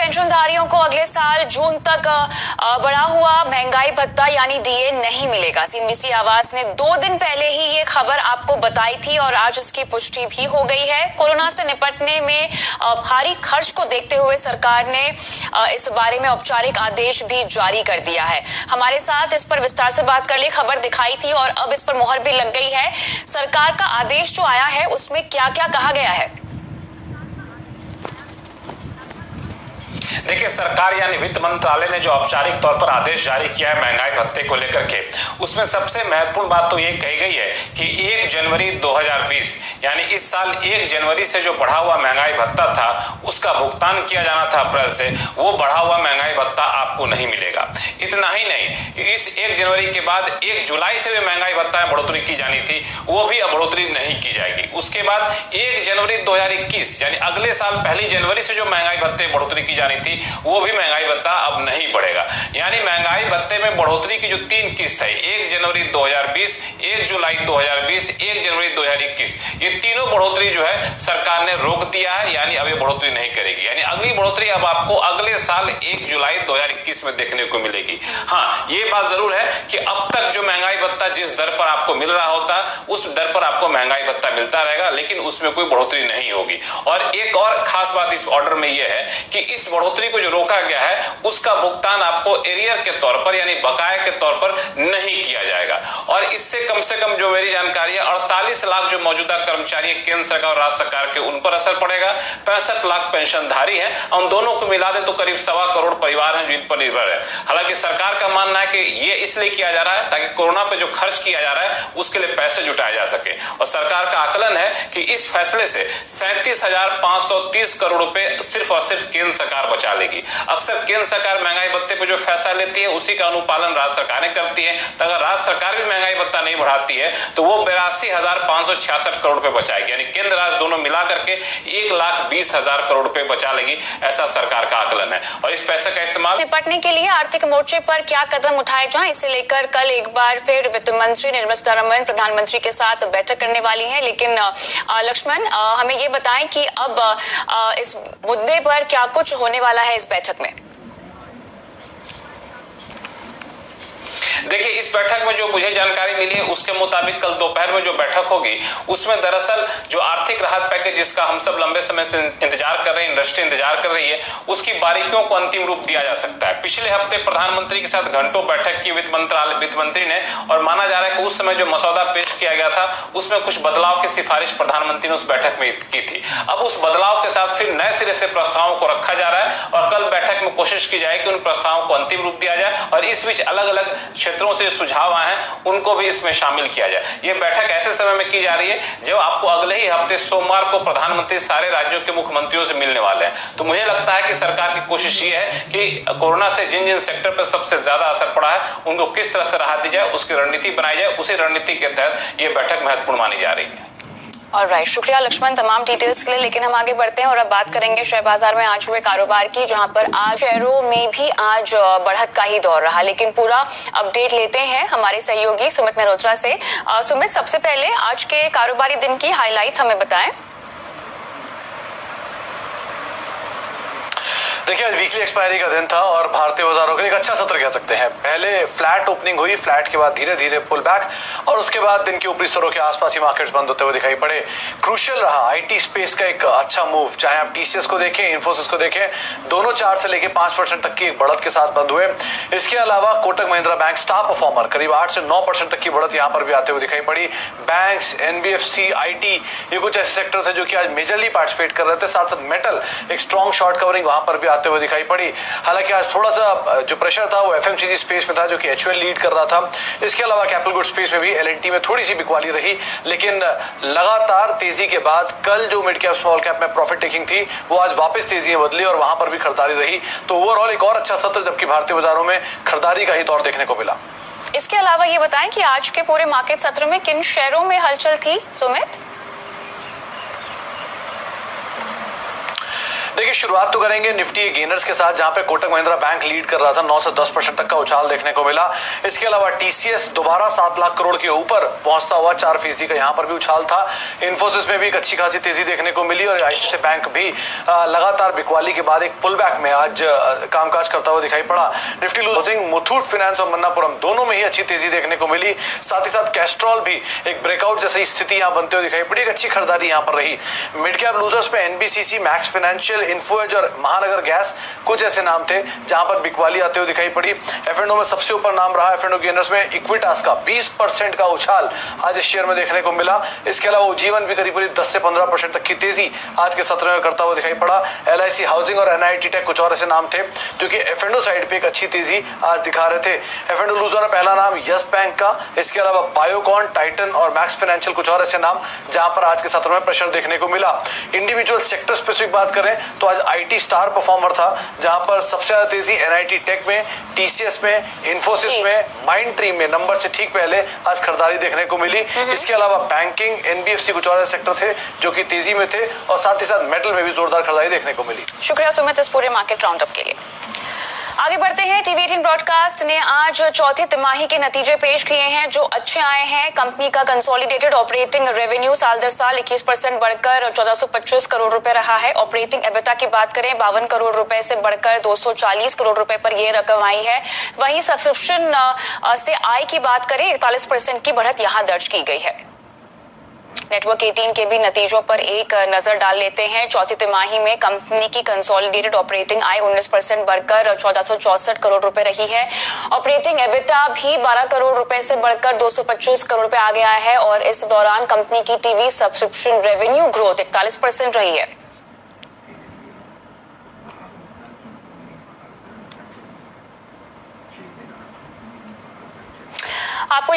पेंशनधारियों को अगले साल जून तक बढ़ा हुआ महंगाई भत्ता यानी डीए नहीं मिलेगा। सीएनबीसी आवाज ने 2 दिन पहले ही ये खबर आपको बताई थी और आज उसकी पुष्टि भी हो गई है। कोरोना से निपटने में भारी खर्च को देखते हुए सरकार ने इस बारे में औपचारिक आदेश भी जारी कर दिया है। हमारे साथ इस पर विस्तार से बात कर ली, खबर दिखाई थी और अब इस पर मुहर भी लग गई है। सरकार का आदेश जो आया है उसमें क्या क्या कहा गया है? देखिए, सरकार यानी वित्त मंत्रालय ने जो औपचारिक तौर पर आदेश जारी किया है महंगाई भत्ते को लेकर के, उसमें सबसे महत्वपूर्ण बात तो ये कही गई है कि 1 जनवरी 2020 यानी इस साल 1 जनवरी से जो बढ़ा हुआ महंगाई भत्ता था उसका भुगतान किया जाना था अप्रैल से, वो बढ़ा हुआ महंगाई भत्ता आपको नहीं मिलेगा। इतना ही नहीं, इस 1 जनवरी के बाद 1 जुलाई से भी महंगाई भत्ता में बढ़ोतरी की जानी थी, वो भी अब बढ़ोतरी नहीं की जाएगी। उसके बाद 1 जनवरी 2021 यानी अगले साल 1 जनवरी से जो महंगाई भत्ते में बढ़ोतरी की जानी थी वो भी महंगाई भत्ता अब नहीं बढ़ेगा। यानी महंगाई भत्ते में बढ़ोतरी की जो 3 किस्त है, 1 जनवरी 2020, 1 जुलाई 2020, 1 जनवरी 2021, ये तीनों बढ़ोतरी जो है सरकार ने रोक दिया है, यानी अब ये बढ़ोतरी नहीं करेगी। यानी अगली बढ़ोतरी अब आपको अगले साल 1 जुलाई 2021 में देखने को मिलेगी। हाँ, ये बात जरूर है कि अब तक जो महंगाई भत्ता जिस दर पर आपको मिल रहा होता उस दर पर आपको महंगाई भत्ता मिलता रहेगा, लेकिन उसमें कोई बढ़ोतरी नहीं होगी। और एक और खास बात इस ऑर्डर में यह है कि इस बढ़ोतरी को जो रोका गया है उसका भुगतान आपको एरियर के तौर पर यानी बकाया के तौर पर नहीं किया जाएगा। और इससे कम से कम जो मेरी जानकारी है 48 लाख जो मौजूदा कर्मचारी केंद्र सरकार और राज्य सरकार के उन पर असर पड़ेगा। 65 लाख पेंशनधारी हैं, उन दोनों को मिला दे तो करीब 1.25 करोड़ परिवार हैं जो इन पर निर्भर है। हालांकि सरकार का मानना है कि ये इसलिए किया जा रहा है ताकि कोरोना पे जो खर्च किया जा रहा है उसके लिए पैसे जुटाए जा सके। और सरकार का आकलन है कि इस फैसले से 37,530 करोड़ रुपए सिर्फ और सिर्फ केंद्र सरकार बचा लेगी। अक्सर केंद्र सरकार महंगाई भत्ते पे जो फैसला लेती है उसी का अनुपालन राज्य सरकारें करती है। तो अगर राज्य सरकार भी महंगाई भत्ता नहीं बढ़ाती है तो वो 82,566 करोड़ रुपए बचाएगी, यानी केंद्र राज्य दोनों मिला करके 1,20,000 करोड़ रुपए बचा लेगी, ऐसा सरकार का आकलन है। और इस पैसे का इस्तेमाल निपटने के लिए आर्थिक मोर्चे पर क्या कदम उठाए जाएं, इसे लेकर कल एक बार फिर वित्त मंत्री निर्मला सीतारमण प्रधानमंत्री के साथ बैठक करने वाली है। लेकिन लक्ष्मण, हमें ये बताएं कि अब इस मुद्दे पर क्या कुछ होने वाला है इस बैठक में? देखिए, इस बैठक में जो मुझे जानकारी मिली है उसके मुताबिक कल दोपहर में जो बैठक होगी उसमें दरअसल जो आर्थिक राहत पैकेज जिसका हम सब लंबे समय से इंतजार कर रहे हैं, इंडस्ट्री इंतजार कर रही है, उसकी बारीकियों को अंतिम रूप दिया जा सकता है। पिछले हफ्ते प्रधानमंत्री के साथ घंटों बैठक की वित्त मंत्री ने, और माना जा रहा है कि उस समय जो मसौदा पेश किया गया था उसमें कुछ बदलाव की सिफारिश प्रधानमंत्री ने उस बैठक में की थी। अब उस बदलाव के साथ फिर नए सिरे से प्रस्तावों को रखा जा रहा है और कल बैठक में कोशिश की जाए कि उन प्रस्तावों को अंतिम रूप दिया जाए और इस बीच अलग अलग क्षेत्रों से सुझाव आए हैं उनको भी इसमें शामिल किया जाए। यह बैठक ऐसे समय में की जा रही है जब आपको अगले ही हफ्ते सोमवार को प्रधानमंत्री सारे राज्यों के मुख्यमंत्रियों से मिलने वाले हैं। तो मुझे लगता है कि सरकार की कोशिश ये है कि कोरोना से जिन जिन सेक्टर पर सबसे ज्यादा असर पड़ा है उनको किस तरह से राहत दी जाए, उसकी रणनीति बनाई जाए। उसी रणनीति के तहत यह बैठक महत्वपूर्ण मानी जा रही है। ऑलराइट, शुक्रिया लक्ष्मण तमाम डिटेल्स के लिए। लेकिन हम आगे बढ़ते हैं और अब बात करेंगे शेयर बाजार में आज हुए कारोबार की, जहां पर आज शेयरों में भी आज बढ़त का ही दौर रहा। लेकिन पूरा अपडेट लेते हैं हमारे सहयोगी सुमित मल्होत्रा से। सुमित, सबसे पहले आज के कारोबारी दिन की हाईलाइट्स हमें बताएं। देखिए, आज वीकली एक्सपायरी का दिन था और भारतीय बाजारों के लिए एक अच्छा सत्र कह सकते हैं। पहले फ्लैट ओपनिंग हुई, फ्लैट के बाद धीरे धीरे पुल बैक और उसके बाद दिन के ऊपरी स्तरों के आसपास ही मार्केट्स बंद होते हुए दिखाई पड़े। क्रूशियल रहा आईटी स्पेस का एक अच्छा मूव, चाहे आप टीसीएस को देखें, इन्फोसिस को देखें, दोनों 4 से लेकर 5% तक की एक बढ़त के साथ बंद हुए। इसके अलावा Kotak Mahindra bank star performer करीब 8 से 9% तक की बढ़त यहाँ पर भी आते हुए दिखाई पड़ी। बैंक्स, एनबीएफसी, आईटी, ये कुछ ऐसे सेक्टर थे जो कि आज मेजरली पार्टिसिपेट कर रहे थे। साथ साथ मेटल एक स्ट्रॉन्ग शॉर्ट कवरिंग वहां पर भी आते हुए दिखाई पड़ी। हालांकि आज थोड़ा सा जो प्रेशर था वो एफएमसीजी स्पेस में था जो कि एचयूएल लीड कर रहा था। इसके अलावा कैपिटल गुड्स स्पेस में भी एलएनटी में थोड़ी सी बिकवाली रही, लेकिन लगातार तेजी के बाद कल जो मिड कैप स्मॉल कैप में प्रॉफिट टेकिंग थी वो आज वापस तेजी में बदली और वहां पर भी खरीदारी रही। तो ओवरऑल एक और अच्छा सत्र जबकि भारतीय बाजारों में खरीदारी का ही दौर देखने को मिला। इसके अलावा ये बताएं कि आज के पूरे मार्केट सत्र में किन शेयरों में हलचल थी सुमित? देखिए, शुरुआत तो करेंगे निफ्टी गेनर्स के साथ, जहां पे कोटक महिंद्रा बैंक लीड कर रहा था, 9 से 10% तक का उछाल देखने को मिला। इसके अलावा टीसीएस दोबारा 7 लाख करोड़ के ऊपर पहुंचता हुआ 4% का यहां पर भी उछाल था। इन्फोसिस में भी एक अच्छी खासी तेजी देखने को मिली और आईसीआईसीआई बैंक भी लगातार बिकवाली के बाद एक पुल बैक में आज कामकाज करता हुआ दिखाई पड़ा। निफ्टी लूजिंग, मुथूट फाइनेंस और मन्नापुरम दोनों में ही अच्छी तेजी देखने को मिली। साथ ही साथ कैस्ट्रॉल भी एक ब्रेकआउट जैसी स्थिति यहां बनते हुए दिखाई पड़ी। एक अच्छी खरीदारी यहां पर रही। मिड कैप लूजर्स पे एनबीसीसी, मैक्स फाइनेंशियल, इन्फोएज और महानगर गैस कुछ ऐसे नाम थे जहां पर बिकवाली आते हुए दिखाई पड़ी। एफ&ओ में सबसे ऊपर नाम रहा एफ&ओ गेनर्स में इक्विटास का 20% का उछाल आज इस शेयर में देखने को मिला। इसके अलावा उज्जीवन भी करीब 10 से 15% तक की तेजी आज के सत्र में करता हुआ दिखाई पड़ा। एलआईसी हाउसिंग और एनआईटी टेक कुछ और ऐसे नाम थे जो कि एफ&ओ साइड पे एक अच्छी तेजी आज दिखा रहे थे। एफ&ओ लूजर में पहला नाम यस बैंक का, इसके अलावा बायोकॉन, टाइटन और मैक्स फाइनेंशियल कुछ और ऐसे नाम जहां पर आज के सत्र में प्रेशर देखने को मिला। इंडिविजुअल सेक्टर स्पेसिफिक बात करें तो आज आईटी स्टार परफॉर्मर था, जहां पर सबसे ज्यादा तेजी एनआईटी टेक में, टीसीएस में, इन्फोसिस में, माइंड ट्री में नंबर से ठीक पहले आज खरीदारी देखने को मिली। इसके अलावा बैंकिंग, एनबीएफसी कुछ और सेक्टर थे जो कि तेजी में थे और साथ ही साथ मेटल में भी जोरदार खरीदारी देखने को मिली। शुक्रिया सुमित इस पूरे मार्केट राउंड अप के लिए। आगे बढ़ते हैं। टीवी 18 ब्रॉडकास्ट ने आज चौथी तिमाही के नतीजे पेश किए हैं जो अच्छे आए हैं। कंपनी का कंसोलिडेटेड ऑपरेटिंग रेवेन्यू साल दर साल 21% बढ़कर 1425 करोड़ रुपए रहा है। ऑपरेटिंग एबिटा की बात करें 52 करोड़ रुपए से बढ़कर 240 करोड़ रुपए पर यह रकम आई है। वहीं सब्सक्रिप्शन से आय की बात करें 41% की बढ़त यहां दर्ज की गई है। नेटवर्क 18 के भी नतीजों पर एक नजर डाल लेते हैं। चौथी तिमाही में कंपनी की कंसोलिडेटेड ऑपरेटिंग आय 19% बढ़कर 1464 करोड़ रुपए रही है। ऑपरेटिंग एबिटा भी 12 करोड़ रुपए से बढ़कर 225 करोड़ रुपए आ गया है और इस दौरान कंपनी की टीवी सब्सक्रिप्शन रेवेन्यू ग्रोथ 41% रही है। आपको